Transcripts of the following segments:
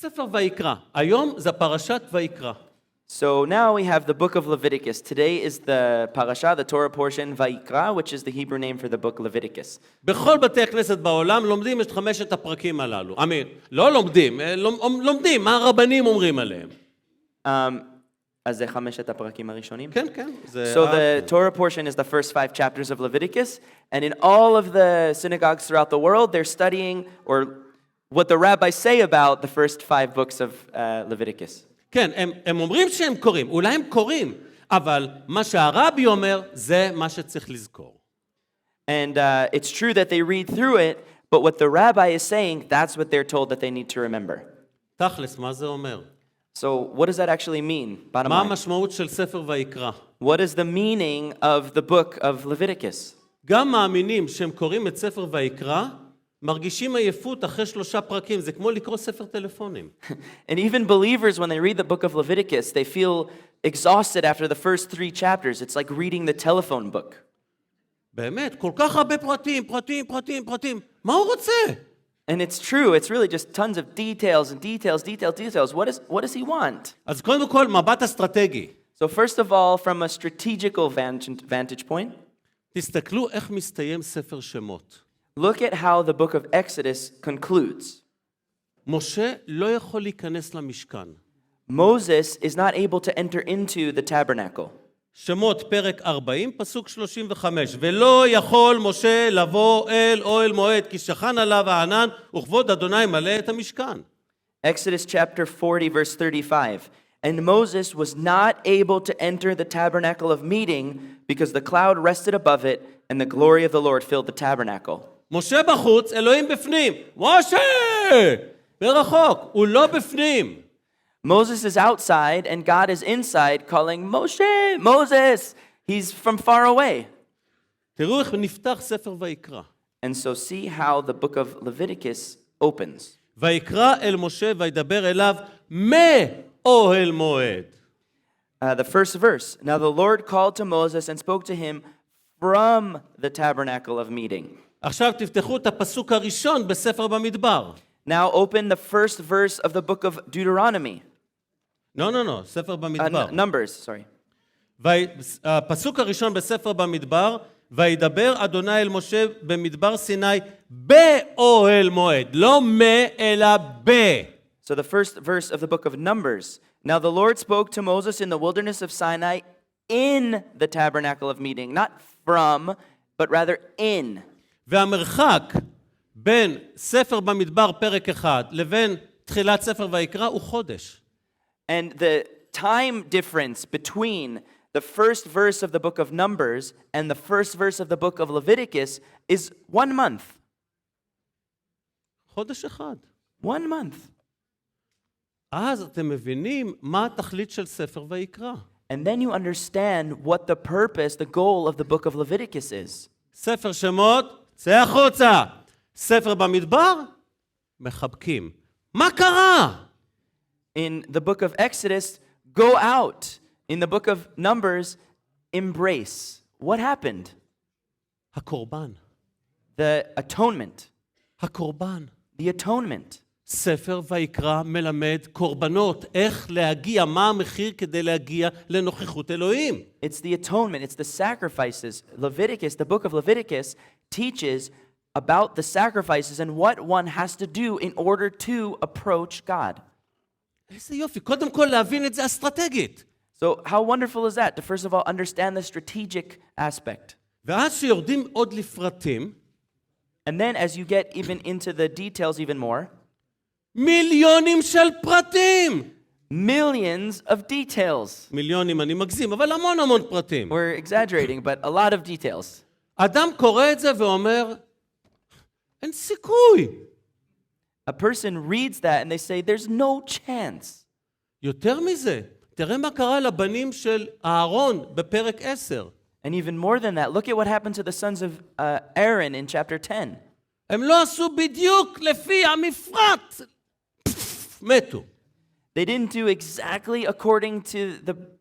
ספר ויקרא. היום זה פרשת ויקרא. So now we have the book of Leviticus. Today is the parasha, the Torah portion, Vayikra, which is the Hebrew name for the book Leviticus. בכל בתי הכנסת בעולם לומדים את 5 הפרקים הללו. לא לומדים, לומדים מה הרבנים אומרים עליהם. אז זה 5 הפרקים הראשונים? כן, כן. So the Torah portion is the first 5 chapters of Leviticus, and in all of the synagogues throughout the world, they're studying, or what the rabbis say about the first 5 books of Leviticus. כן, הם אומרים שהם קוראים, אולי הם קוראים, אבל מה שהרבי אומר, זה מה שצריך לזכור. And it's true that they read through it, but what the rabbi is saying, that's what they're told that they need to remember. תכלס, מה זה אומר? So what does that actually mean? Bottom מה line. המשמעות של ספר ויקרא? What is the meaning of the book of Leviticus? גם מאמינים שהם קוראים את ספר ויקרא, מרגישים עייפות אחרי 3 פרקים, זה כמו לקרוא ספר טלפונים. And even believers, when they read the book of Leviticus, they feel exhausted after the first 3 chapters. It's like reading the telephone book. באמת, כל כך הרבה פרטים, פרטים, פרטים, פרטים. מה הוא רוצה? And it's true, it's really just tons of details and details, details, details. What does he want? אז קודם כל, מבט אסטרטגי. So first of all, from a strategical vantage point, תסתכלו איך מסתיים ספר שמות. look at how the book of Exodus concludes. משה לא יכול להיכנס למשכן. Moses is not able to enter into the tabernacle. שמות פרק 40, פסוק 35. ולא יכול משה לבוא אל אוהל מועד, כי שכן עליו הענן, וכבוד אדוני מלא את המשכן. Exodus chapter 40, verse 35. And Moses was not able to enter the tabernacle of meeting because the cloud rested above it and the glory of the Lord filled the tabernacle. משה בחוץ, אלוהים בפנים. משה! ברחוק, הוא לא בפנים. Moses is outside and God is inside calling Moshe, Moses. He's from far away. תראו איך נפתח ספר ויקרא. And so see how the book of Leviticus opens. ויקרא אל משה וידבר אליו מאוהל מועד. The first verse. Now the Lord called to Moses and spoke to him from the tabernacle of meeting. עכשיו תפתחו את הפסוק הראשון בספר במדבר. Now open the first verse of the book of Deuteronomy. לא, ספר במדבר. Numbers, sorry. הפסוק הראשון בספר במדבר, וידבר אדוני אל משה במדבר סיני באוהל מועד, לא אלא ב. So the first verse of the book of Numbers. Now the Lord spoke to Moses in the wilderness of Sinai in the tabernacle of meeting, not from, but rather in. והמרחק בין ספר במדבר פרק 1 לבין תחילת ספר ויקרא הוא חודש. And the time difference between the first verse of the book of Numbers and the first verse of the book of Leviticus is 1 month. חודש אחד. 1 month. אז אתם מבינים מה התכלית של ספר ויקרא. And then you understand what the purpose, the goal of the book of Leviticus is. ספר שמות, צא החוצה. ספר במדבר, מחבקים. מה קרה? In the book of Exodus, go out. In the book of Numbers, embrace. What happened? הקורבן. The atonement. הקורבן. The atonement. ספר ויקרא מלמד קורבנות, איך להגיע, מה המחיר כדי להגיע לנוכחות אלוהים. It's the atonement, it's the sacrifices. Leviticus, the book of Leviticus, teaches about the sacrifices and what one has to do in order to approach God. איזה יופי, קודם כל להבין את זה אסטרטגית. So how wonderful is that to first of all understand the strategic aspect. ואז שיורדים עוד לפרטים, And then as you get even into the details even more, מיליונים של פרטים. millions of details. מיליונים אני מגזים, אבל המון המון פרטים. We're exaggerating, but a lot of details. אדם קורא את זה ואומר, אין סיכוי. A person reads that and they say, there's no chance. יותר מזה, תראה מה קרה לבנים של אהרון בפרק 10. And even more than that, look at what happened to the sons of Aaron in chapter 10. הם לא עשו בדיוק לפי המפרט. מתו. They didn't do exactly according to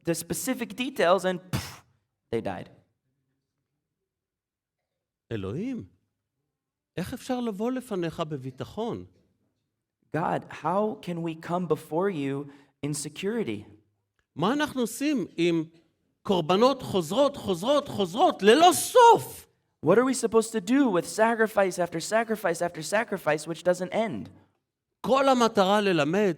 the specific details and they died. אלוהים, איך אפשר לבוא לפניך בביטחון? God, how can we come before you in security? מה אנחנו עושים עם קורבנות חוזרות ללא סוף? What are we supposed to do with sacrifice after sacrifice after sacrifice which doesn't end? כל המטרה ללמד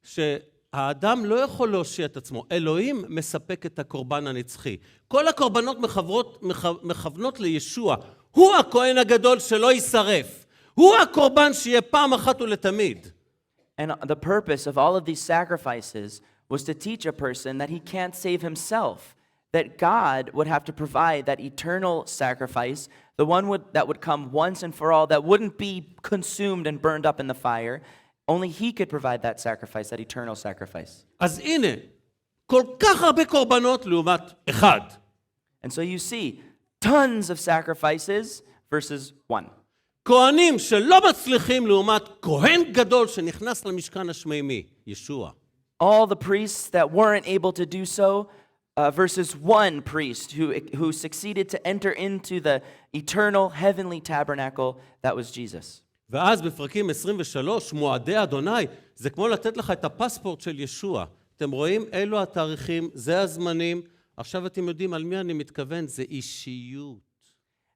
שהאדם לא יכול להושיע את עצמו. אלוהים מספק את הקורבן הנצחי. כל הקורבנות מכוונות לישוע. הוא הכהן הגדול שלא יישרף. הוא הקורבן שיהיה פעם אחת ולתמיד. And the purpose of all of these sacrifices was to teach a person that he can't save himself, that God would have to provide that eternal sacrifice, the one that would come once and for all, that wouldn't be consumed and burned up in the fire. Only he could provide that sacrifice, that eternal sacrifice. אז הנה, כל כך הרבה קורבנות לעומת אחד. And so you see, tons of sacrifices versus one. כהנים שלא מצליחים לעומת כהן גדול שנכנס למשכן השמימי, ישוע. All the priests that weren't able to do so versus one priest who succeeded to enter into the eternal heavenly tabernacle that was Jesus. ואז בפרקים 23, מועדי אדוני, זה כמו לתת לך את הפספורט של ישוע. אתם רואים? אלו התאריכים, זה הזמנים. עכשיו אתם יודעים על מי אני מתכוון, זה אישיות.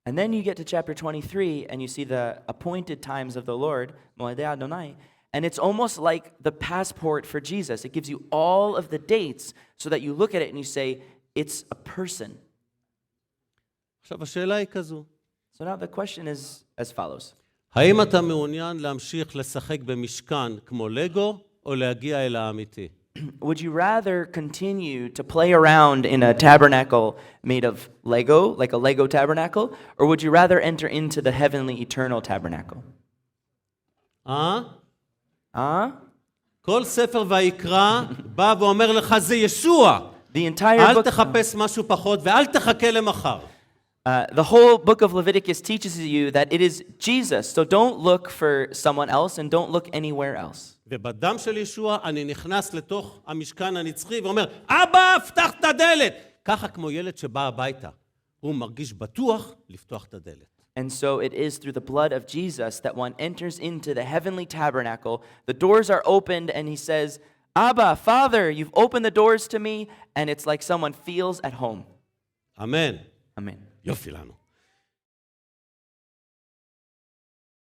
And then you get to chapter 23 and you see the appointed times of the Lord, מועדי אדוני, and it's almost like the passport for Jesus. It gives you all of the dates so that you look at it and you say, it's a person. עכשיו השאלה היא כזו. So now the question is as follows. האם אתה מעוניין להמשיך לשחק במשכן כמו לגו, או להגיע אל האמיתי? Would you rather continue to play around in a tabernacle made of Lego, like a Lego tabernacle, or would you rather enter into the heavenly eternal tabernacle? כל ספר ויקרא בא ואומר לך זה ישוע. The entire אל book, תחפש משהו פחות ואל תחכה למחר. the whole book of Leviticus teaches you that it is Jesus, so don't look for someone else and don't look anywhere else. ובדם של ישוע אני נכנס לתוך המשכן הנצחי ואומר, אבא, פתח את הדלת. ככה כמו ילד שבא הביתה. הוא מרגיש בטוח לפתוח את הדלת. And so it is through the blood of Jesus that one enters into the heavenly tabernacle. The doors are opened and he says, Abba, Father, you've opened the doors to me, and it's like someone feels at home. אמן. Amen. יופי לנו.